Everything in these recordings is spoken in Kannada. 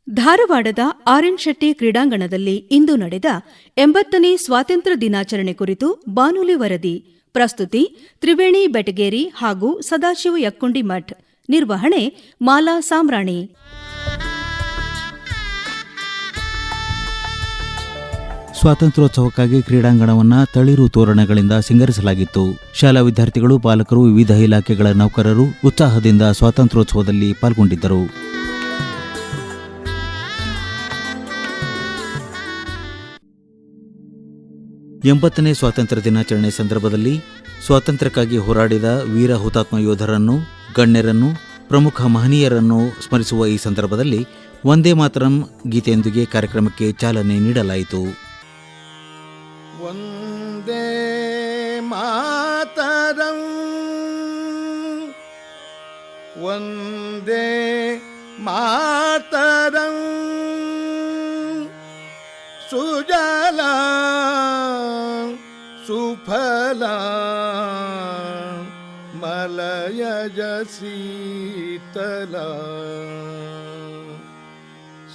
ಧಾರವಾಡದ ಆರ್.ಎನ್. ಶೆಟ್ಟಿ ಕ್ರೀಡಾಂಗಣದಲ್ಲಿ ಇಂದು ನಡೆದ 80ನೇ ಸ್ವಾತಂತ್ರ್ಯ ದಿನಾಚರಣೆ ಕುರಿತು ಬಾನುಲಿ ವರದಿ. ಪ್ರಸ್ತುತಿ ತ್ರಿವೇಣಿ ಬೆಟಗೇರಿ ಹಾಗೂ ಸದಾಶಿವ ಯಕ್ಕುಂಡಿಮಠ್. ನಿರ್ವಹಣೆ ಮಾಲಾ ಸಾಮ್ರಾಣಿ. ಸ್ವಾತಂತ್ರ್ಯೋತ್ಸವಕ್ಕಾಗಿ ಕ್ರೀಡಾಂಗಣವನ್ನು ತಳಿರು ತೋರಣಗಳಿಂದ ಸಿಂಗರಿಸಲಾಗಿತ್ತು. ಶಾಲಾ ವಿದ್ಯಾರ್ಥಿಗಳು, ಪಾಲಕರು, ವಿವಿಧ ಇಲಾಖೆಗಳ ನೌಕರರು ಉತ್ಸಾಹದಿಂದ ಸ್ವಾತಂತ್ರ್ಯೋತ್ಸವದಲ್ಲಿ ಪಾಲ್ಗೊಂಡಿದ್ದರು. ಎಂಬತ್ತನೇ ಸ್ವಾತಂತ್ರ್ಯ ದಿನಾಚರಣೆ ಸಂದರ್ಭದಲ್ಲಿ ಸ್ವಾತಂತ್ರ್ಯಕ್ಕಾಗಿ ಹೋರಾಡಿದ ವೀರ ಹುತಾತ್ಮ ಯೋಧರನ್ನು, ಗಣ್ಯರನ್ನು, ಪ್ರಮುಖ ಮಹನೀಯರನ್ನು ಸ್ಮರಿಸುವ ಈ ಸಂದರ್ಭದಲ್ಲಿ ವಂದೇ ಮಾತರಂ ಗೀತೆಯೊಂದಿಗೆ ಕಾರ್ಯಕ್ರಮಕ್ಕೆ ಚಾಲನೆ ನೀಡಲಾಯಿತು. ವಂದೇ ಮಾತರಂ ವಂದೇ ಮಾತರಂ ಸುಜಲಾ ಸುಫಲಾ ಮಲಯಜ ಶೀತಲಾ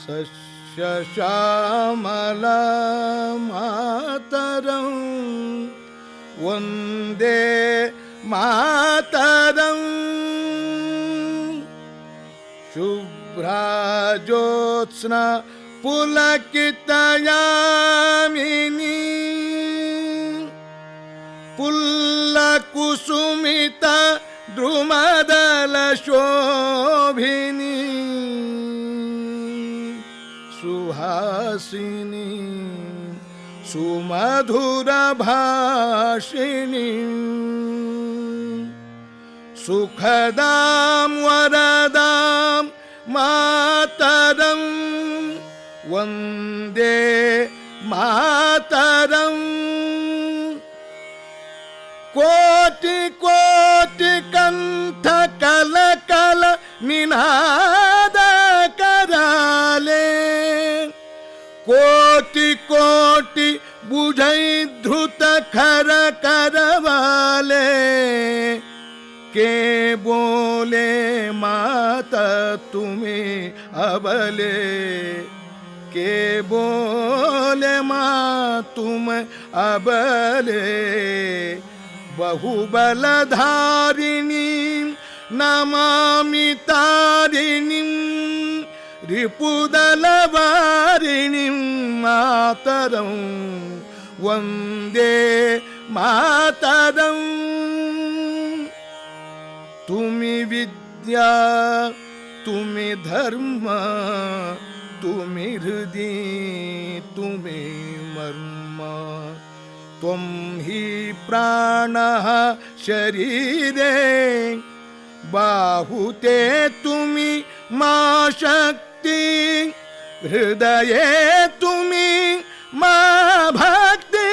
ಸಸ್ಯಶ್ಯಾಮಲಾ ಮಾತರಂ ವಂದೇ ಮಾತರಂ ಶುಭ್ರಜ್ಯೋತ್ಸ್ನಾ ಪುಲಕಿತಯಾಮಿನಿ ಪುಲ್ಲಕುಸುಮಿತ ದ್ರುಮದಲ ಶೋಭಿನಿ ಸುಹಾಸಿನಿ ಸುಮಧುರ ಭಾಷಿಣಿ ಸುಖದಾಂ ವರದಾಂ ಮಾತರಂ ವಂದೇ ಮಾತರಂ ಕೋಟಿ ಕೋಟಿ ಕಂಠ ಕಲ ಕಲ ನಿನಾದ ಕರಾಲೆ ಕೋಟಿ ಕೋಟಿ ಬುझೈಧೃತ ಖರ ಕರವಾಲೆ के बोले माता तुम्हें अबले के बोले माँ तुम अबले बहुबलधारिणी नमामि तारिणी रिपुदलवारिणी मातरं वन्दे मातरं तुमि विद्या तुमि धर्म तुमि हृदि तुमि मर्म त्वं हि प्राणः शरीरे बाहुते तुमि मा शक्ति हृदये तुमि मा भक्ति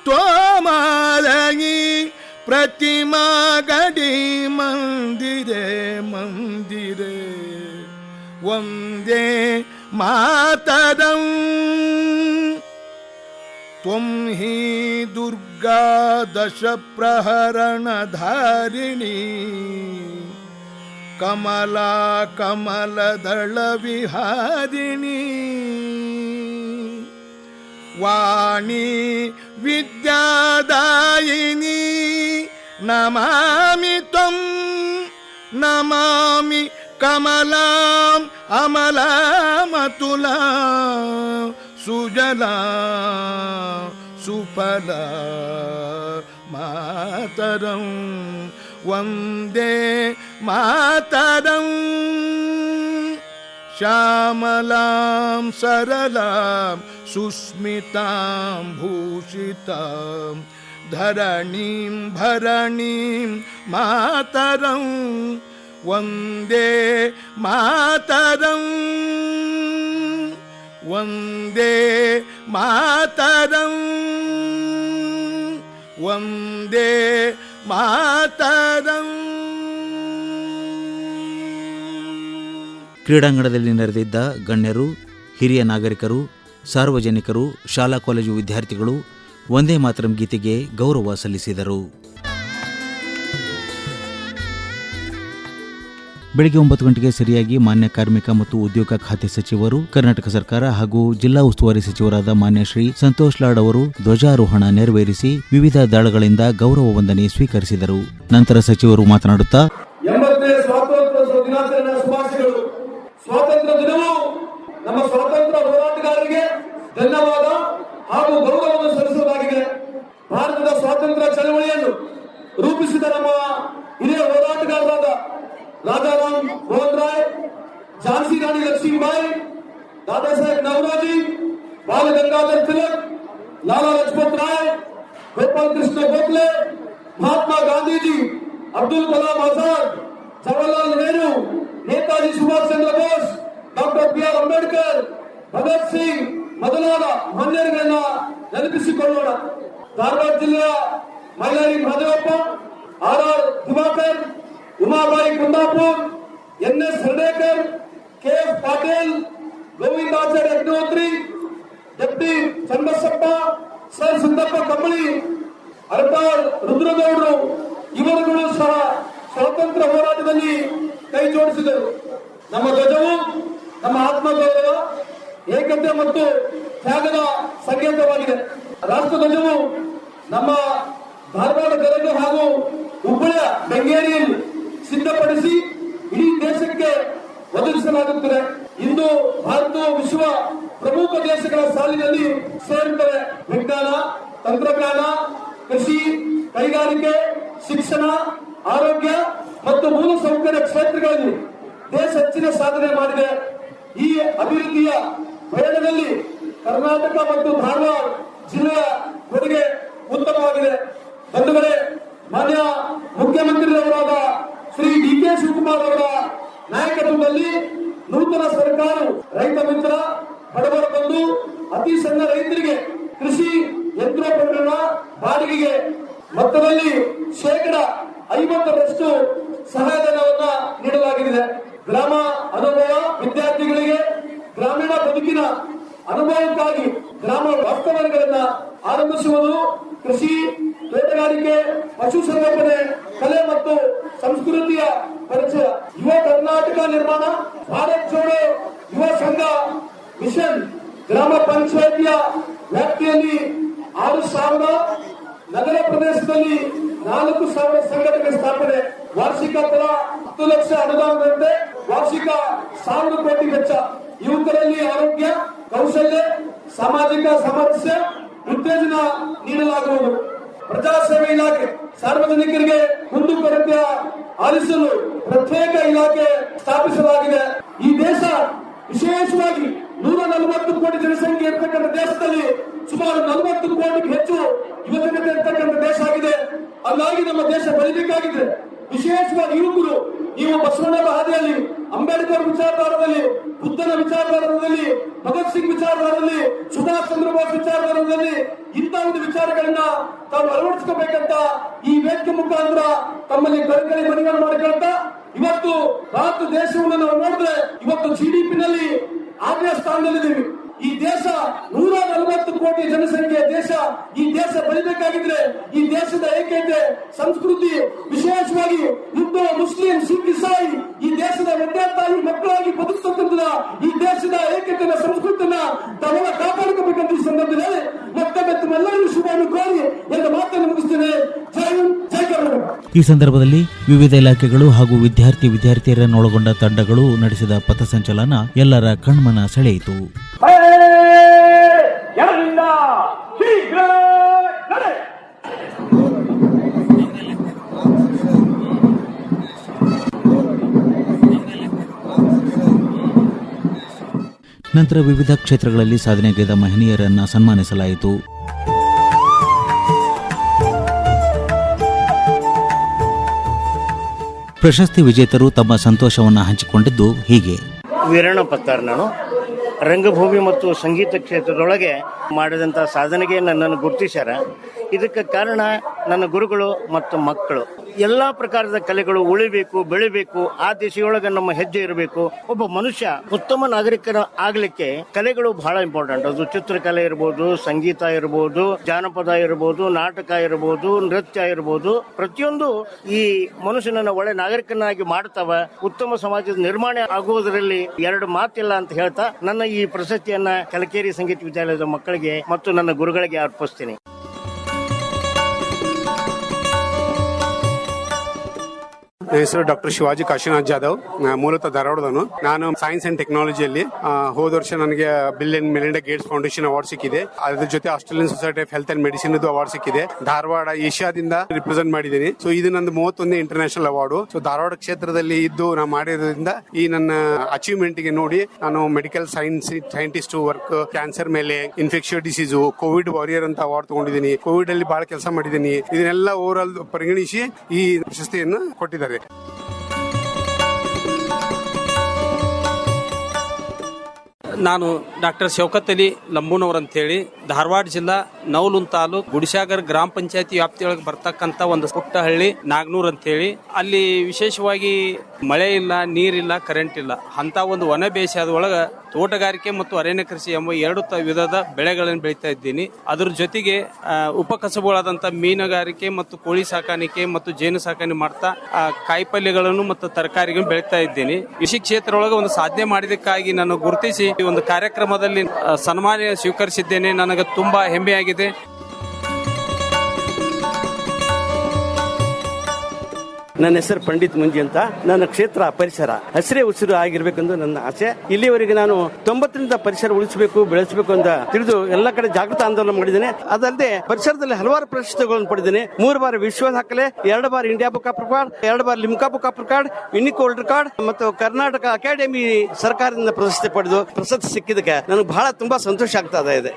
त्वमालयि प्रतिमा गडी मंदिरे मंदिरे वंदे मातरं त्वं हि दुर्गा दश प्रहरण धारिणी कमला कमलदल विहारिणी वाणी विद्यादायिनी नमामि त्वं नमामि कमलां अमलामतुला सुजला सुफला मातरं वन्दे मातरं श्यामलां सरलां सुस्मितां भूषितां धरणीं भरणीं मातरं वन्दे मातरं वन्दे मातरं वन्दे मातरं. ಕ್ರೀಡಾಂಗಣದಲ್ಲಿ ನೆರೆದಿದ್ದ ಗಣ್ಯರು, ಹಿರಿಯ ನಾಗರಿಕರು, ಸಾರ್ವಜನಿಕರು, ಶಾಲಾ ಕಾಲೇಜು ವಿದ್ಯಾರ್ಥಿಗಳು ವಂದೇ ಮಾತರಂ ಗೀತೆಗೆ ಗೌರವ ಸಲ್ಲಿಸಿದರು. ಬೆಳಗ್ಗೆ 9 ಗಂಟೆಗೆ ಸರಿಯಾಗಿ ಮಾನ್ಯ ಕಾರ್ಮಿಕ ಮತ್ತು ಉದ್ಯೋಗ ಖಾತೆ ಸಚಿವರು, ಕರ್ನಾಟಕ ಸರ್ಕಾರ ಹಾಗೂ ಜಿಲ್ಲಾ ಉಸ್ತುವಾರಿ ಸಚಿವರಾದ ಮಾನ್ಯ ಶ್ರೀ ಸಂತೋಷ್ ಲಾಡ್ ಅವರು ಧ್ವಜಾರೋಹಣ ನೆರವೇರಿಸಿ ವಿವಿಧ ದಳಗಳಿಂದ ಗೌರವ ವಂದನೆ ಸ್ವೀಕರಿಸಿದರು. ನಂತರ ಸಚಿವರು ಮಾತನಾಡುತ್ತಾ, 80ನೇ ಸ್ವಾತಂತ್ರ್ಯ ದಿನಾಚರಣೆಯ ಶುಭಾಶಯಗಳು. ಸ್ವಾತಂತ್ರ್ಯ ದಿನವು ನಮ್ಮ ಸ್ವಾತಂತ್ರ್ಯ ಹೋರಾಟಗಾರರಿಗೆ ಧನ್ಯವಾದ ಹಾಗೂ ಗೌರವವನ್ನು ಸಲ್ಲಿಸುವುದಾಗಿದೆ. ಭಾರತದ ಸ್ವಾತಂತ್ರ್ಯ ಚಳವಳಿಯನ್ನು ರೂಪಿಸಿದ ನಮ್ಮ ಹಿರಿಯ ಹೋರಾಟಗಾರರಾದ ರಾಜಾರಾಮ್ ಮೋಹನ್ ರಾಯ್, ಝಾನ್ಸಿ ರಾಣಿ ಲಕ್ಷ್ಮೀಬಾಯಿ, दादा साहेब नवरोजी, बाल गंगाधर तिलक, लाला लजपत राय, गोपाल कृष्ण गोखले, महात्मा गांधी जी, अब्दुल कलाम आजाद, जवाहरलाल नेहरू, नेताजी सुभाष चंद्र बोस, डॉक्टर बी.आर. अंबेडकर, भगत सिंह ಮೊದಲಾದ ಮಾನ್ಯರುಗಳನ್ನ ನೆನಪಿಸಿಕೊಳ್ಳೋಣ. ಧಾರವಾಡ ಜಿಲ್ಲೆಯ ಮೈಲಾರಿ ಮಹದೇವಪ್ಪ, ಆರ್ ದಿವಾಕರ್, ಉಮಾಬಾಯಿ ಕುಂದಾಪುರ್, ಎನ್.ಎಸ್. ಹರ್ಡೇಕರ್, ಕೆ.ಎಫ್. ಪಾಟೀಲ್, ಗೋವಿಂದಾಚಾರ್ಯ ಅಗ್ನಿಹೋತ್ರಿ, ಜಗದೀ ಚನ್ನಬಸಪ್ಪ, ಸರ್ ಸುಂದಪ್ಪ ಕಂಬಳಿ, ಅರಟಾಳ್ ರುದ್ರಗೌಡರು ಇವರುಗಳು ಸಹ ಸ್ವಾತಂತ್ರ್ಯ ಹೋರಾಟದಲ್ಲಿ ಕೈ ಜೋಡಿಸಿದರು. ನಮ್ಮ ಧ್ವಜವು ನಮ್ಮ ಆತ್ಮಗೌರವ, ಏಕತೆ ಮತ್ತು ತ್ಯಾಗದ ಸಂಕೇತವಾಗಿದೆ. ರಾಷ್ಟ್ರ ಧ್ವಜವು ನಮ್ಮ ಧಾರವಾಡ ಗದಗ ಹಾಗೂ ಹುಬ್ಬಳ್ಳಿಯ ಬೆಂಗೇರಿಯಲ್ಲಿ ಸಿದ್ಧಪಡಿಸಿ ಇಡೀ ದೇಶಕ್ಕೆ ಒದಗಿಸಲಾಗುತ್ತದೆ. ಇಂದು ಭಾರತವು ವಿಶ್ವ ಪ್ರಮುಖ ದೇಶಗಳ ಸಾಲಿನಲ್ಲಿ ಸೇರುತ್ತದೆ. ವಿಜ್ಞಾನ, ತಂತ್ರಜ್ಞಾನ, ಕೃಷಿ, ಕೈಗಾರಿಕೆ, ಶಿಕ್ಷಣ, ಆರೋಗ್ಯ ಮತ್ತು ಮೂಲಸೌಕರ್ಯ ಕ್ಷೇತ್ರಗಳಲ್ಲಿ ದೇಶ ಹೆಚ್ಚಿನ ಸಾಧನೆ ಮಾಡಿದೆ. ಈ ಅಭಿವೃದ್ಧಿಯ ಪಯಣದಲ್ಲಿ ಕರ್ನಾಟಕ ಮತ್ತು ಧಾರವಾಡ ಜಿಲ್ಲೆಯ ಕೊಡುಗೆ ಉತ್ತಮವಾಗಿದೆ. ಬಂಧುಗಳೇ, ಮಾನ್ಯ ಮುಖ್ಯಮಂತ್ರಿಯವರಾದ ಶ್ರೀ ಡಿ.ಕೆ. ಶಿವಕುಮಾರ್ ಅವರ ನಾಯಕತ್ವದಲ್ಲಿ ನೂತನ ಸರ್ಕಾರ ರೈತ ಮಿತ್ರ, ಬಡವರ ಬಂಧು, ಅತಿ ಸಣ್ಣ ರೈತರಿಗೆ ಕೃಷಿ ಯಂತ್ರೋಪಕರಣ ಬಾಡಿಗೆಗೆ ಮೊತ್ತದಲ್ಲಿ 50% ಸಹಾಯಧನವನ್ನ ನೀಡಲಾಗಿದೆ. ಗ್ರಾಮ ಅನುಭವ ವಿದ್ಯಾರ್ಥಿಗಳಿಗೆ ಗ್ರಾಮೀಣ ಬದುಕಿನ ಅನುಭವಕ್ಕಾಗಿ ಗ್ರಾಮ ವಾಸ್ತವ್ಯಗಳನ್ನ ಆರಂಭಿಸುವುದು, ಕೃಷಿ, ತೋಟಗಾರಿಕೆ, ಪಶುಸಂಗೋಪನೆ, ಕಲೆ ಮತ್ತು ಸಂಸ್ಕೃತಿಯ ಪರಿಚಯ, ಯುವ ಕರ್ನಾಟಕ ನಿರ್ಮಾಣ, ಭಾರತ್ ಜೋಡೋ ಯುವ ಸಂಘ ಮಿಷನ್, ಗ್ರಾಮ ಪಂಚಾಯಿತಿಯ ವ್ಯಾಪ್ತಿಯಲ್ಲಿ 6,000, ನಗರ ಪ್ರದೇಶದಲ್ಲಿ 4,000 ಸಂಘಟನೆ ಸ್ಥಾಪನೆ, ವಾರ್ಷಿಕ ತಲಾ 10 ಲಕ್ಷ ಅನುದಾನದಂತೆ ವಾರ್ಷಿಕ 1,000 ಕೋಟಿ ವೆಚ್ಚ. ಯುವಕರಲ್ಲಿ ಆರೋಗ್ಯ, ಕೌಶಲ್ಯ, ಸಾಮಾಜಿಕ ಸಾಮರಸ್ಯ ಉತ್ತೇಜನ ನೀಡಲಾಗುವುದು. ಪ್ರಜಾಸೇವೆ ಇಲಾಖೆ ಸಾರ್ವಜನಿಕರಿಗೆ ಕುಂದುಕೊರತೆ ಆಲಿಸಲು ಪ್ರತ್ಯೇಕ ಇಲಾಖೆ ಸ್ಥಾಪಿಸಲಾಗಿದೆ. ಈ ದೇಶ ವಿಶೇಷವಾಗಿ 140 ಕೋಟಿ ಜನಸಂಖ್ಯೆ ಇರತಕ್ಕಂಥ ದೇಶದಲ್ಲಿ ಸುಮಾರು 40 ಕೋಟಿಗೂ ಹೆಚ್ಚು ಯುವಜನತೆ ಇರತಕ್ಕಂಥ ದೇಶ ಆಗಿದೆ. ಹಾಗಾಗಿ ನಮ್ಮ ದೇಶ ಬೆಳಿಬೇಕಾಗಿದೆ. ವಿಶೇಷವಾಗಿ ಯುವಕರು, ನೀವು ಬಸವಣ್ಣನ ಹಾದಿಯಲ್ಲಿ, ಅಂಬೇಡ್ಕರ್ ವಿಚಾರಧಾರದಲ್ಲಿ, ಬುದ್ಧನ ವಿಚಾರಧಾರದಲ್ಲಿ, ಭಗತ್ ಸಿಂಗ್ ವಿಚಾರಧಾರದಲ್ಲಿ, ಸುಭಾಷ್ ಚಂದ್ರ ಬೋಸ್ ವಿಚಾರಧಾರದಲ್ಲಿ ಇಂಥ ಒಂದು ವಿಚಾರಗಳನ್ನ ತಾವು ಅಳವಡಿಸಿಕೋಬೇಕಂತ ಈ ವೇದಿಕೆ ಮುಖಾಂತರ ತಮ್ಮಲ್ಲಿ ಕಳಕಳಿ ಮನವಿಯನ್ನು ಮಾಡಿಕೊಳ್ತಾ, ಇವತ್ತು ಭಾರತ ದೇಶವನ್ನು ನಾವು ನೋಡಿದ್ರೆ ಇವತ್ತು GDP ನಲ್ಲಿ 6ನೇ ಸ್ಥಾನದಲ್ಲಿದ್ದೀವಿ. ಈ ದೇಶ 140 ಕೋಟಿ ಜನಸಂಖ್ಯೆಯ ದೇಶ. ಈ ದೇಶ ಬೆಳಿಬೇಕಾಗಿದ್ರೆ ಈ ದೇಶದ ಏಕತೆ, ಸಂಸ್ಕೃತಿ, ವಿಶೇಷವಾಗಿ ಹಿಂದೂ, ಮುಸ್ಲಿಂ, ಸಿಖ್, ಇಸಾಯಿ ಈ ದೇಶದ ಒಂದೇ ತಾಯಿ ಮಕ್ಕಳಾಗಿ ಬದುಕತಕ್ಕಂಥ ಈ ದೇಶದ ಏಕತೆಯ ಸಂಸ್ಕೃತಿಯನ್ನ ತಾವೆಲ್ಲ ಕಾಪಾಡಿಕೋಬೇಕಂತ ಈ ಸಂದರ್ಭದಲ್ಲಿ ಮತ್ತೊಮ್ಮೆ ತಮ್ಮೆಲ್ಲರಿಗೂ ಶುಭವನ್ನು ಕೋರಿ ಎಂದು ಮಾತನ್ನು ಮುಗಿಸ್ತೇನೆ. ಜೈ ಹಿಂದ್, ಜೈ ಕರ್ನಾಟಕ. ಈ ಸಂದರ್ಭದಲ್ಲಿ ವಿವಿಧ ಇಲಾಖೆಗಳು ಹಾಗೂ ವಿದ್ಯಾರ್ಥಿಯರನ್ನೊಳಗೊಂಡ ತಂಡಗಳು ನಡೆಸಿದ ಪಥಸಂಚಲನ ಎಲ್ಲರ ಕಣ್ಮನ ಸೆಳೆಯಿತು. ನಂತರ ವಿವಿಧ ಕ್ಷೇತ್ರಗಳಲ್ಲಿ ಸಾಧನೆಗೈದ ಮಹನೀಯರನ್ನ ಸನ್ಮಾನಿಸಲಾಯಿತು. ಪ್ರಶಸ್ತಿ ವಿಜೇತರು ತಮ್ಮ ಸಂತೋಷವನ್ನು ಹಂಚಿಕೊಂಡಿದ್ದು ಹೀಗೆ. ವೀರಣ್ಣ ಪತ್ತಾರ್, ನಾನು ರಂಗಭೂಮಿ ಮತ್ತು ಸಂಗೀತ ಕ್ಷೇತ್ರದೊಳಗೆ ಮಾಡಿದಂಥ ಸಾಧನೆಗೆ ನನ್ನನ್ನು ಗುರುತಿಸ್ಯಾರ. ಇದಕ್ಕೆ ಕಾರಣ ನನ್ನ ಗುರುಗಳು ಮತ್ತು ಮಕ್ಕಳು. ಎಲ್ಲಾ ಪ್ರಕಾರದ ಕಲೆಗಳು ಉಳಿಬೇಕು, ಬೆಳಿಬೇಕು, ಆ ದಿಶೆಯೊಳಗೆ ನಮ್ಮ ಹೆಜ್ಜೆ ಇರಬೇಕು. ಒಬ್ಬ ಮನುಷ್ಯ ಉತ್ತಮ ನಾಗರಿಕರ ಆಗ್ಲಿಕ್ಕೆ ಕಲೆಗಳು ಬಹಳ ಇಂಪಾರ್ಟೆಂಟ್. ಅದು ಚಿತ್ರಕಲೆ ಇರ್ಬೋದು, ಸಂಗೀತ ಇರ್ಬೋದು, ಜಾನಪದ ಇರ್ಬೋದು, ನಾಟಕ ಇರ್ಬೋದು, ನೃತ್ಯ ಇರ್ಬೋದು. ಪ್ರತಿಯೊಂದು ಈ ಮನುಷ್ಯನನ್ನ ಒಳ್ಳೆ ನಾಗರಿಕನಾಗಿ ಮಾಡ್ತಾವ. ಉತ್ತಮ ಸಮಾಜದ ನಿರ್ಮಾಣ ಆಗುವುದರಲ್ಲಿ ಎರಡು ಮಾತಿಲ್ಲ ಅಂತ ಹೇಳ್ತಾ ನನ್ನ ಈ ಪ್ರಶಸ್ತಿಯನ್ನ ಕಲಕೇರಿ ಸಂಗೀತ ವಿದ್ಯಾಲಯದ ಮಕ್ಕಳಿಗೆ ಮತ್ತು ನನ್ನ ಗುರುಗಳಿಗೆ ಅರ್ಪಿಸ್ತೀನಿ. ನನ್ನ ಹೆಸರು ಡಾಕ್ಟರ್ ಶಿವಾಜಿ ಕಾಶಿನಾಥ್ ಜಾಧವ್, ಮೂಲತಃ ಧಾರವಾಡದವನು. ನಾನು ಸೈನ್ಸ್ ಅಂಡ್ ಟೆಕ್ನಾಲಜಿಯಲ್ಲಿ ಹೋದ ವರ್ಷ ನನಗೆ bill and Melinda Gates foundation award ಸಿಕ್ಕಿದೆ. ಅದ್ರ ಜೊತೆ Australian society of health and medicine award ಸಿಕ್ಕಿದೆ. ಧಾರವಾಡ ಏಷ್ಯಾದಿಂದ ರಿಪ್ರೆಸೆಂಟ್ ಮಾಡಿದ್ದೀನಿ. ಸೊ ಇದು ನಂದು 31ನೇ ಇಂಟರ್ನ್ಯಾಷನಲ್ ಅವಾರ್ಡ್. ಸೊ ಧಾರವಾಡ ಕ್ಷೇತ್ರದಲ್ಲಿ ಇದ್ದು ನಾನು ಮಾಡಿರೋದ್ರಿಂದ ಈ ನನ್ನ ಅಚೀವ್ಮೆಂಟ್ ಗೆ ನೋಡಿ ನಾನು ಮೆಡಿಕಲ್ ಸೈಂಟಿಸ್ಟ್ ವರ್ಕ್, ಕ್ಯಾನ್ಸರ್ ಮೇಲೆ, ಇನ್ಫೆಕ್ಷನ್ ಡಿಸೀಸ್, ಕೋವಿಡ್ ವಾರಿಯರ್ ಅಂತ ಅವಾರ್ಡ್ ತಗೊಂಡಿದ್ದೀನಿ. ಕೋವಿಡ್ ಅಲ್ಲಿ ಬಹಳ ಕೆಲಸ ಮಾಡಿದ್ದೀನಿ. ಇದನ್ನೆಲ್ಲ ಓವರ್ ಆಲ್ ಪರಿಗಣಿಸಿ ಈ ಪ್ರಶಸ್ತಿಯನ್ನು ಕೊಟ್ಟಿದ್ದಾರೆ. ನಾನು ಡಾಕ್ಟರ್ ಶೌಕತ್ ಅಲಿ ಲಂಬೂನವರ್ ಅಂತೇಳಿ ಧಾರವಾಡ ಜಿಲ್ಲಾ ನವಲುನ್ ತಾಲೂಕ್ ಗುಡಿಸಾಗರ್ ಗ್ರಾಮ ಪಂಚಾಯತಿ ವ್ಯಾಪ್ತಿಯೊಳಗೆ ಬರ್ತಕ್ಕಂಥ ಒಂದು ಪುಟ್ಟ ಹಳ್ಳಿ ನಾಗನೂರ್ ಅಂತೇಳಿ. ಅಲ್ಲಿ ವಿಶೇಷವಾಗಿ ಮಳೆ ಇಲ್ಲ, ನೀರಿಲ್ಲ, ಕರೆಂಟ್ ಇಲ್ಲ ಅಂತ ಒಂದು ವನ ಬೇಸಾಯದ ಒಳಗ ತೋಟಗಾರಿಕೆ ಮತ್ತು ಅರಣ್ಯ ಕೃಷಿ ಎಂಬ ಎರಡು ವಿಧದ ಬೆಳೆಗಳನ್ನು ಬೆಳೀತಾ ಇದ್ದೀನಿ. ಅದ್ರ ಜೊತೆಗೆ ಉಪಕಸಬುಗಳಾದಂಥ ಮೀನುಗಾರಿಕೆ ಮತ್ತು ಕೋಳಿ ಸಾಕಾಣಿಕೆ ಮತ್ತು ಜೇನು ಸಾಕಾಣಿಕೆ ಮಾಡ್ತಾ ಕಾಯಿಪಲ್ಯಗಳನ್ನು ಮತ್ತು ತರಕಾರಿಗಳನ್ನು ಬೆಳೀತಾ ಇದ್ದೀನಿ. ಕೃಷಿ ಕ್ಷೇತ್ರ ಒಳಗೆ ಒಂದು ಸಾಧನೆ ಮಾಡಿದಕ್ಕಾಗಿ ನಾನು ಗುರುತಿಸಿ ಒಂದು ಕಾರ್ಯಕ್ರಮದಲ್ಲಿ ಸನ್ಮಾನ ಸ್ವೀಕರಿಸಿದ್ದೇನೆ. ನನಗೆ ತುಂಬಾ ಹೆಮ್ಮೆಯಾಗಿದೆ. ನನ್ನ ಹೆಸರು ಪಂಡಿತ್ ಮುಂಜಿ ಅಂತ. ನನ್ನ ಕ್ಷೇತ್ರ ಪರಿಸರ ಹಸಿರೇ ಉಸಿರು ಆಗಿರ್ಬೇಕೆಂದು ನನ್ನ ಆಸೆ. ಇಲ್ಲಿವರೆಗೆ ನಾನು 90ರಿಂದ ಪರಿಸರ ಉಳಿಸಬೇಕು, ಬೆಳೆಸಬೇಕು ಅಂತ ತಿಳಿದು ಎಲ್ಲ ಕಡೆ ಜಾಗೃತ ಆಂದೋಲನ ಮಾಡಿದ್ದೇನೆ. ಅದಲ್ಲದೆ ಪರಿಸರದಲ್ಲಿ ಹಲವಾರು ಪ್ರಶಸ್ತಿಗಳನ್ನು ಪಡೆದಿದ್ದೇನೆ. 3 ಬಾರಿ ವಿಶ್ವ ದಾಖಲೆ, 2 ಬಾರಿ ಇಂಡಿಯಾ ಬುಕ್ ಆಫ್ ರೆಕಾರ್ಡ್, 2 ಬಾರಿ Limca book of record, unique record ಮತ್ತು ಕರ್ನಾಟಕ ಅಕಾಡೆಮಿ ಸರ್ಕಾರದಿಂದ ಪ್ರಶಸ್ತಿ ಪಡೆದು ಪ್ರಶಸ್ತಿ ಸಿಕ್ಕಿದ್ದಕ್ಕೆ ನನಗೆ ಬಹಳ ತುಂಬಾ ಸಂತೋಷ ಆಗ್ತಾ ಇದೆ.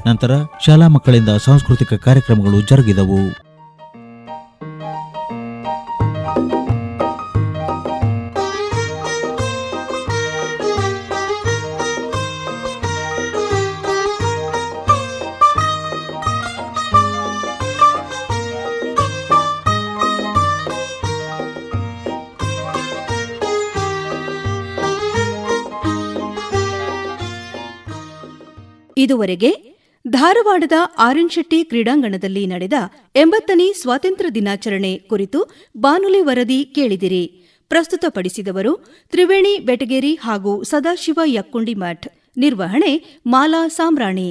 ನಂತರ ಶಾಲಾ ಮಕ್ಕಳಿಂದ ಸಾಂಸ್ಕೃತಿಕ ಕಾರ್ಯಕ್ರಮಗಳು ಜರುಗಿದವು. ಇದುವರೆಗೆ ಧಾರವಾಡದ ಆರ್.ಎನ್. ಶೆಟ್ಟಿ ಕ್ರೀಡಾಂಗಣದಲ್ಲಿ ನಡೆದ 80ನೇ ಸ್ವಾತಂತ್ರ್ಯ ದಿನಾಚರಣೆ ಕುರಿತು ಬಾನುಲಿ ವರದಿ ಕೇಳಿದಿರಿ. ಪ್ರಸ್ತುತಪಡಿಸಿದವರು ತ್ರಿವೇಣಿ ಬೆಟಗೇರಿ ಹಾಗೂ ಸದಾಶಿವ ಯಕ್ಕುಂಡಿ ಮಠ್. ನಿರ್ವಹಣೆ ಮಾಲಾ ಸಾಮ್ರಾಣಿ.